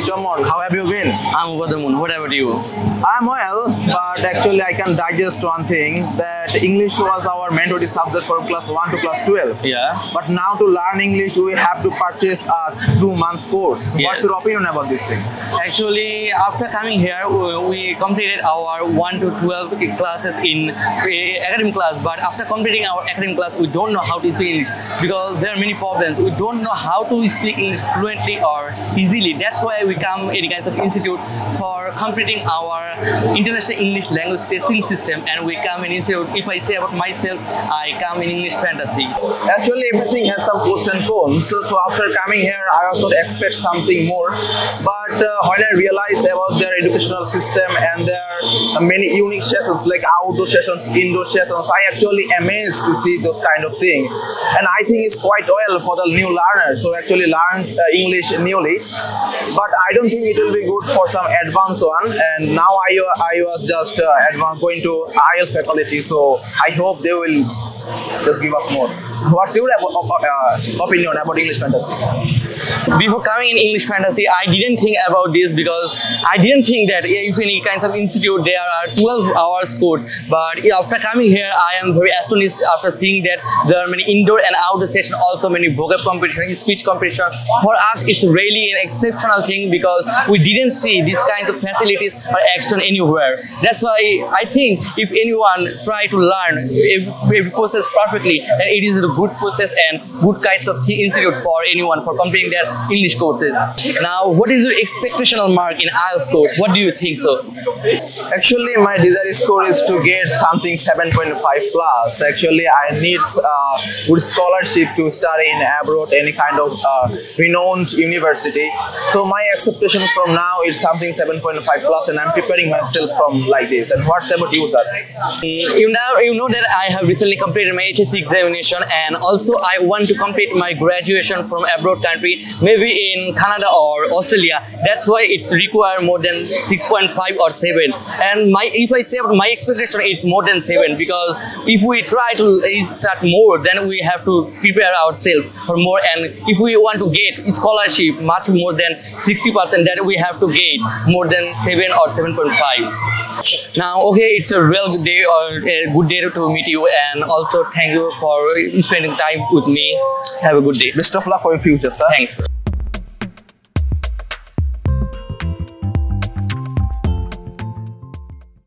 Jomon, how have you been? I'm over the moon. What about you? I'm well, but actually I can digest one thing that English was our mandatory subject from class 1 to class 12. Yeah. But now to learn English, we have to purchase a 2 months course. Yes. What's your opinion about this thing? Actually, after coming here, we completed our 1 to 12 classes in academic class. But after completing our academic class, we don't know how to speak English because there are many problems. We don't know how to speak English fluently or easily. That's why we come any kinds of institute for completing our international English language testing system, and we come in institute. If I say about myself, I come in English fantasy. Actually, everything has some pros and cons. So after coming here, I was not expect something more. But when I realized about their educational system and their many unique sessions like outdoor sessions, indoor sessions, I actually amazed to see those kind of thing. And I think it's quite well for the new learners who actually learned English newly. But I don't think it will be good for some advanced one. And now I was just going to IELTS faculty, so I hope they will just give us more. What's your opinion about English fantasy? Before coming in English fantasy, I didn't think about this because I didn't think that if any kinds of institute there are 12 hours course. But after coming here, I am very astonished after seeing that there are many indoor and outdoor sessions, also many vocab competition, speech competition. For us, it's really an exceptional thing because we didn't see these kinds of facilities or action anywhere. That's why I think if anyone try to learn every process perfectly, then it is a good process and good kinds of institute for anyone for completing their English courses. Now, what is your expectational mark in IELTS course? What do you think so? Actually, my desired score is to get something 7.5 plus. Actually, I need good scholarship to study in abroad, any kind of renowned university. So my expectations from now is something 7.5 plus, and I'm preparing myself from like this. And what's about you, sir? You know that I have recently completed my HSC examination, and also I want to complete my graduation from abroad country, maybe in Canada or Australia. That's why it's require more than 6.5 or 7. And if I say about my expectation, it's more than 7, because if we try to start more, then we have to prepare ourselves for more. And if we want to get scholarship much more than 60%, then we have to get more than 7 or 7.5. Now, okay, it's a real good day or a good day to meet you, and also thank you for spending time with me. Have a good day. Best of luck for your future, sir. Thanks.